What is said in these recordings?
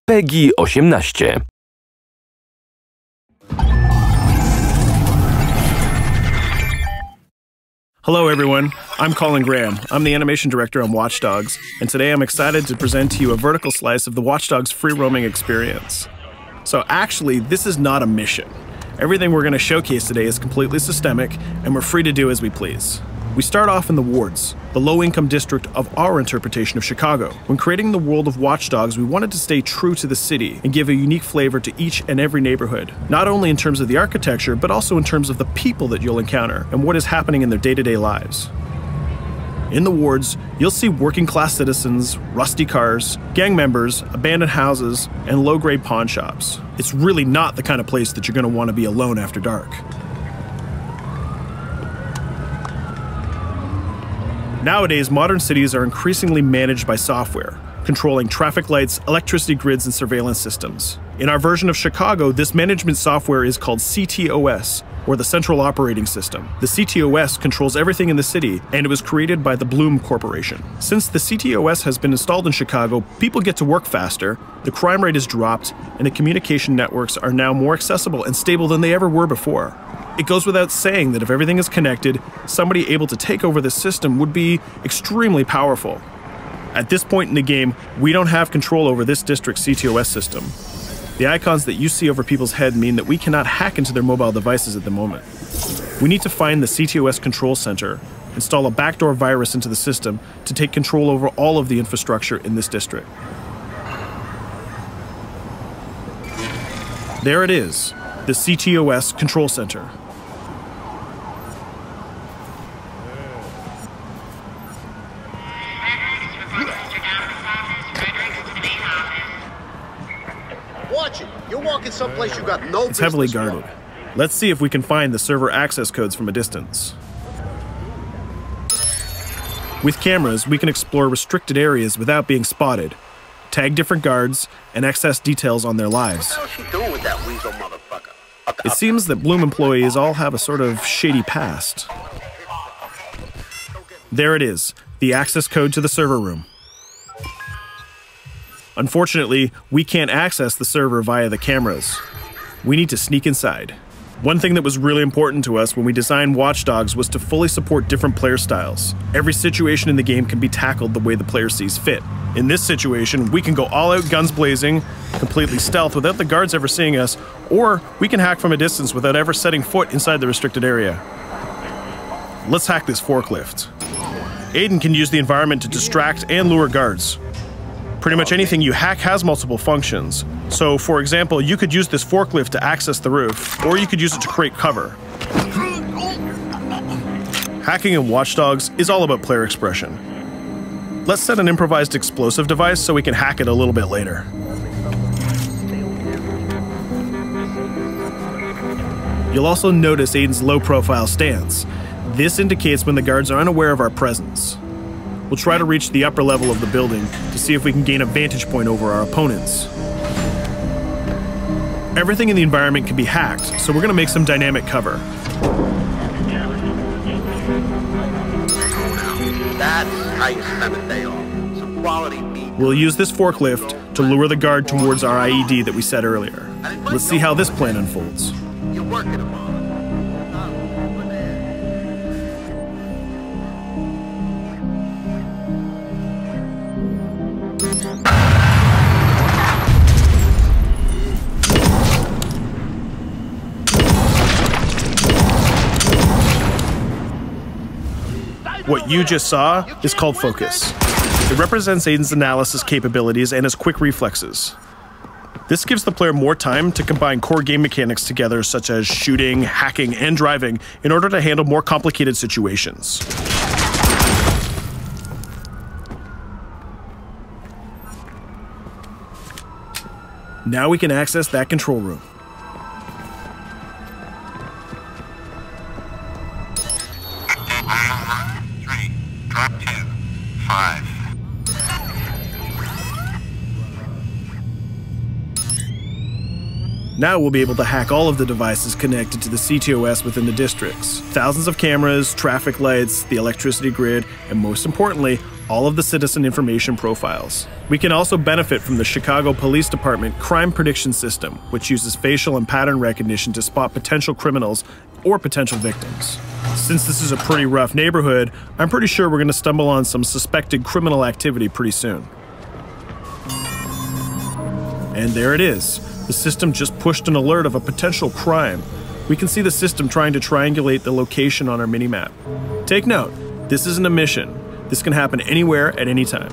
PEGI 18. Hello everyone, I'm Colin Graham. I'm the animation director on Watch Dogs, and today I'm excited to present to you a vertical slice of the Watch Dogs free roaming experience. So actually, this is not a mission. Everything we're going to showcase today is completely systemic, and we're free to do as we please. We start off in the wards, the low-income district of our interpretation of Chicago. When creating the world of Watch Dogs, we wanted to stay true to the city and give a unique flavor to each and every neighborhood, not only in terms of the architecture, but also in terms of the people that you'll encounter and what is happening in their day-to-day lives. In the wards, you'll see working-class citizens, rusty cars, gang members, abandoned houses, and low-grade pawn shops. It's really not the kind of place that you're going to want to be alone after dark. Nowadays, modern cities are increasingly managed by software, controlling traffic lights, electricity grids, and surveillance systems. In our version of Chicago, this management software is called ctOS, or the Central Operating System. The ctOS controls everything in the city, and it was created by the Bloom Corporation. Since the ctOS has been installed in Chicago, people get to work faster, the crime rate has dropped, and the communication networks are now more accessible and stable than they ever were before. It goes without saying that if everything is connected, somebody able to take over the system would be extremely powerful. At this point in the game, we don't have control over this district's ctOS system. The icons that you see over people's head mean that we cannot hack into their mobile devices at the moment. We need to find the ctOS control center, install a backdoor virus into the system to take control over all of the infrastructure in this district. There it is, the ctOS control center. Watch it. You're walking someplace you got no business. It's heavily guarded. Let's see if we can find the server access codes from a distance. With cameras, we can explore restricted areas without being spotted, tag different guards, and access details on their lives. What the hell is she doing with that weasel motherfucker? It seems that Bloom employees all have a sort of shady past. There it is, the access code to the server room. Unfortunately, we can't access the server via the cameras. We need to sneak inside. One thing that was really important to us when we designed Watch Dogs was to fully support different player styles. Every situation in the game can be tackled the way the player sees fit. In this situation, we can go all out guns blazing, completely stealth without the guards ever seeing us, or we can hack from a distance without ever setting foot inside the restricted area. Let's hack this forklift. Aiden can use the environment to distract and lure guards. Pretty much anything you hack has multiple functions. So, for example, you could use this forklift to access the roof, or you could use it to create cover. Hacking in Watch Dogs is all about player expression. Let's set an improvised explosive device so we can hack it a little bit later. You'll also notice Aiden's low-profile stance. This indicates when the guards are unaware of our presence. We'll try to reach the upper level of the building to see if we can gain a vantage point over our opponents. Everything in the environment can be hacked, so we're going to make some dynamic cover. That's how you spend a day off. Some quality meat. We'll use this forklift to lure the guard towards our IED that we set earlier. Let's see how this plan unfolds. You're working them on. What you just saw is called focus. It represents Aiden's analysis capabilities and his quick reflexes. This gives the player more time to combine core game mechanics together, such as shooting, hacking, and driving, in order to handle more complicated situations. Now we can access that control room. Drop 2, 5. Now we'll be able to hack all of the devices connected to the ctOS within the districts. Thousands of cameras, traffic lights, the electricity grid, and most importantly, all of the citizen information profiles. We can also benefit from the Chicago Police Department Crime Prediction System, which uses facial and pattern recognition to spot potential criminals or potential victims. Since this is a pretty rough neighborhood, I'm pretty sure we're going to stumble on some suspected criminal activity pretty soon. And there it is. The system just pushed an alert of a potential crime. We can see the system trying to triangulate the location on our minimap. Take note, this isn't a mission. This can happen anywhere at any time.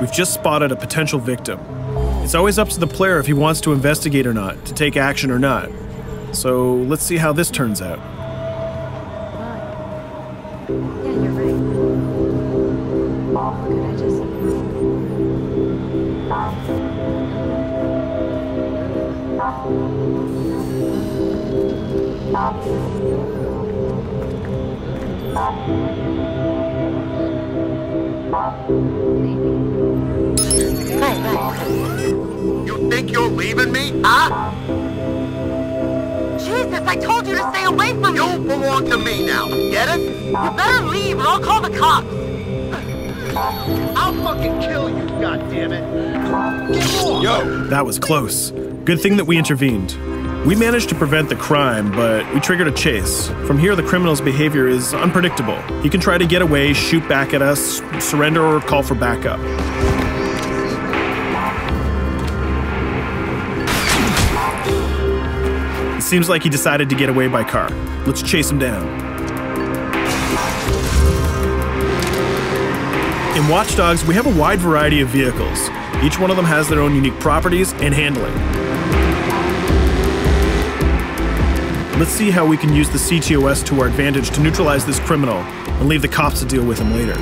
We've just spotted a potential victim. It's always up to the player if he wants to investigate or not, to take action or not. So let's see how this turns out. Yeah, you're right. Could I just... You think you're leaving me? Huh? Jesus, I told you to stay away from me! You belong to me now. Get it? You better leave or I'll call the cops! I'll fucking kill you, goddammit! Get off! Yo! That was close. Good thing that we intervened. We managed to prevent the crime, but we triggered a chase. From here, the criminal's behavior is unpredictable. He can try to get away, shoot back at us, surrender, or call for backup. It seems like he decided to get away by car. Let's chase him down. In Watch Dogs, we have a wide variety of vehicles. Each one of them has their own unique properties and handling. Let's see how we can use the ctOS to our advantage to neutralize this criminal and leave the cops to deal with him later.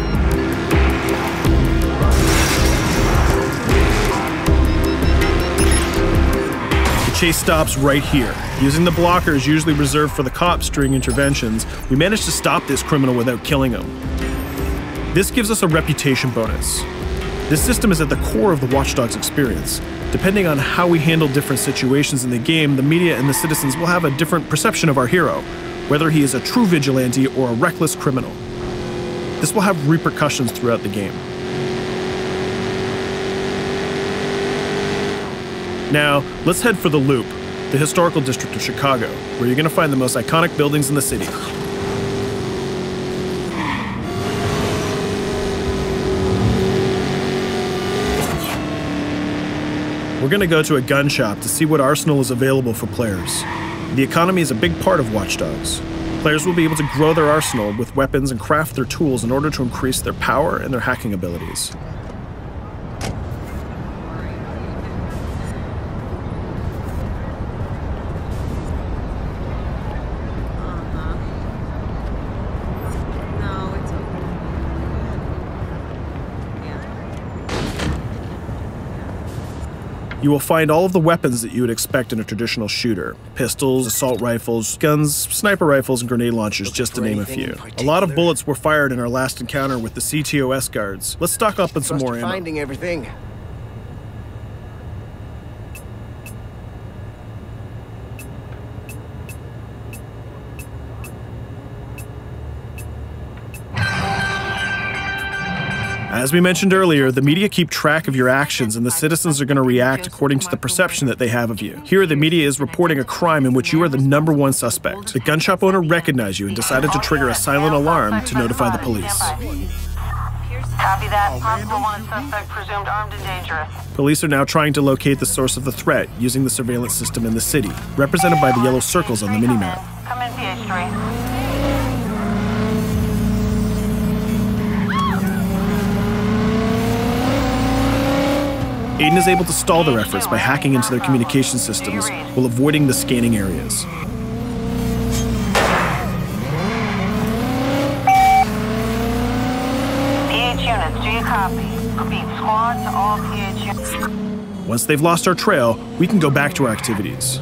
The chase stops right here. Using the blockers usually reserved for the cops during interventions, we managed to stop this criminal without killing him. This gives us a reputation bonus. This system is at the core of the Watch Dogs experience. Depending on how we handle different situations in the game, the media and the citizens will have a different perception of our hero, whether he is a true vigilante or a reckless criminal. This will have repercussions throughout the game. Now, let's head for the Loop, the historical district of Chicago, where you're going to find the most iconic buildings in the city. We're going to go to a gun shop to see what arsenal is available for players. The economy is a big part of Watch Dogs. Players will be able to grow their arsenal with weapons and craft their tools in order to increase their power and their hacking abilities. You will find all of the weapons that you would expect in a traditional shooter. Pistols, assault rifles, guns, sniper rifles, and grenade launchers, just to name a few. A lot of bullets were fired in our last encounter with the ctOS guards. Let's stock up on some more ammo. Finding everything. As we mentioned earlier, the media keep track of your actions and the citizens are going to react according to the perception that they have of you. Here, the media is reporting a crime in which you are the #1 suspect. The gun shop owner recognized you and decided to trigger a silent alarm to notify the police. Copy that. Possible wanted suspect presumed armed and dangerous. Police are now trying to locate the source of the threat using the surveillance system in the city, represented by the yellow circles on the minimap. Come in, PH3. Aiden is able to stall their efforts by hacking into their communication systems while avoiding the scanning areas. PH units, do you copy? Repeat, squad to all PH units. Once they've lost our trail, we can go back to our activities.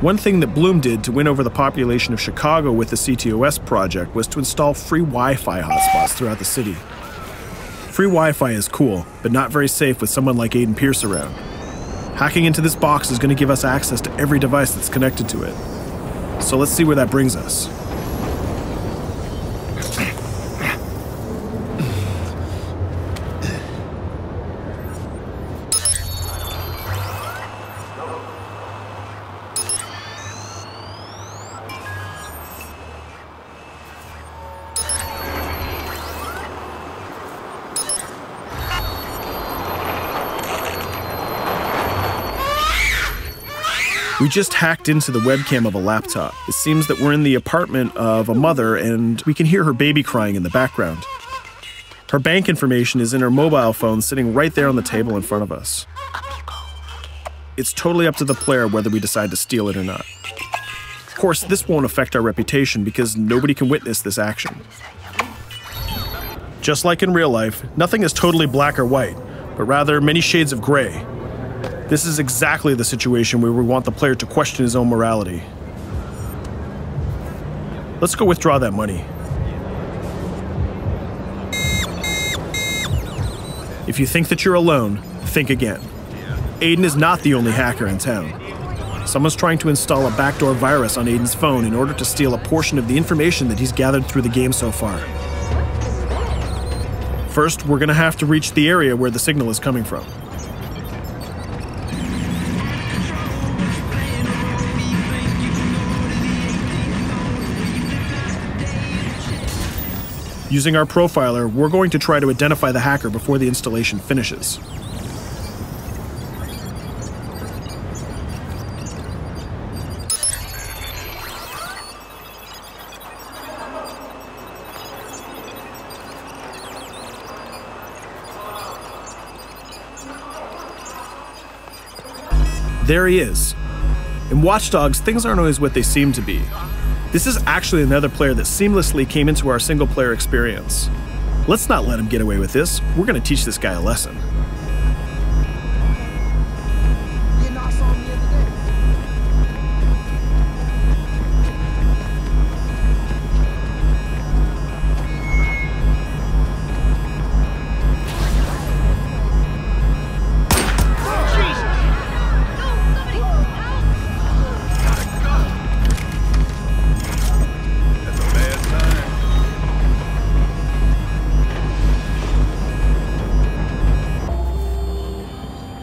One thing that Bloom did to win over the population of Chicago with the ctOS project was to install free Wi-Fi hotspots throughout the city. Free Wi-Fi is cool, but not very safe with someone like Aiden Pierce around. Hacking into this box is going to give us access to every device that's connected to it. So let's see where that brings us. We just hacked into the webcam of a laptop. It seems that we're in the apartment of a mother and we can hear her baby crying in the background. Her bank information is in her mobile phone sitting right there on the table in front of us. It's totally up to the player whether we decide to steal it or not. Of course, this won't affect our reputation because nobody can witness this action. Just like in real life, nothing is totally black or white, but rather many shades of gray. This is exactly the situation where we want the player to question his own morality. Let's go withdraw that money. If you think that you're alone, think again. Aiden is not the only hacker in town. Someone's trying to install a backdoor virus on Aiden's phone in order to steal a portion of the information that he's gathered through the game so far. First, we're gonna have to reach the area where the signal is coming from. Using our profiler, we're going to try to identify the hacker before the installation finishes. There he is. In Watch Dogs, things aren't always what they seem to be. This is actually another player that seamlessly came into our single-player experience. Let's not let him get away with this. We're going to teach this guy a lesson.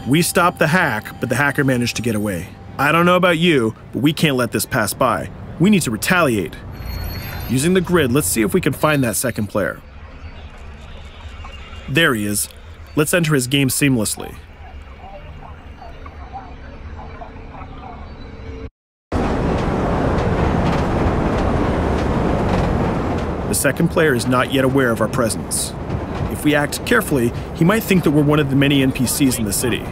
We stopped the hack, but the hacker managed to get away. I don't know about you, but we can't let this pass by. We need to retaliate. Using the grid, let's see if we can find that second player. There he is. Let's enter his game seamlessly. The second player is not yet aware of our presence. If we act carefully, he might think that we're one of the many NPCs in the city.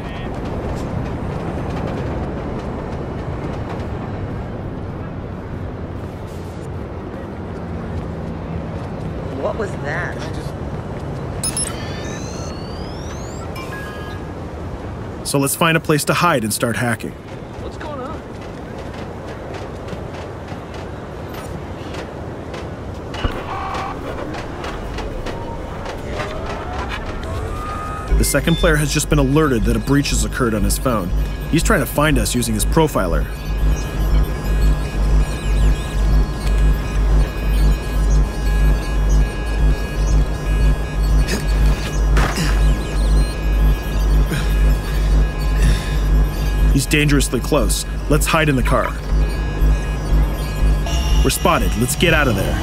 What was that? So let's find a place to hide and start hacking. What's going on? The second player has just been alerted that a breach has occurred on his phone. He's trying to find us using his profiler. He's dangerously close. Let's hide in the car. We're spotted. Let's get out of there.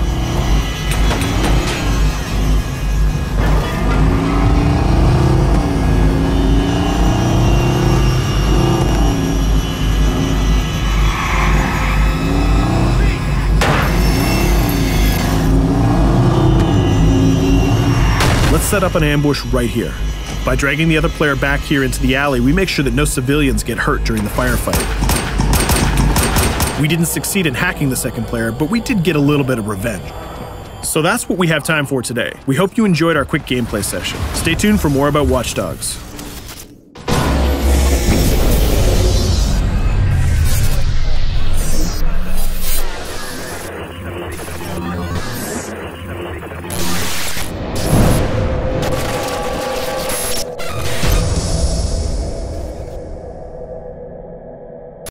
Let's set up an ambush right here. By dragging the other player back here into the alley, we make sure that no civilians get hurt during the firefight. We didn't succeed in hacking the second player, but we did get a little bit of revenge. So that's what we have time for today. We hope you enjoyed our quick gameplay session. Stay tuned for more about Watch Dogs.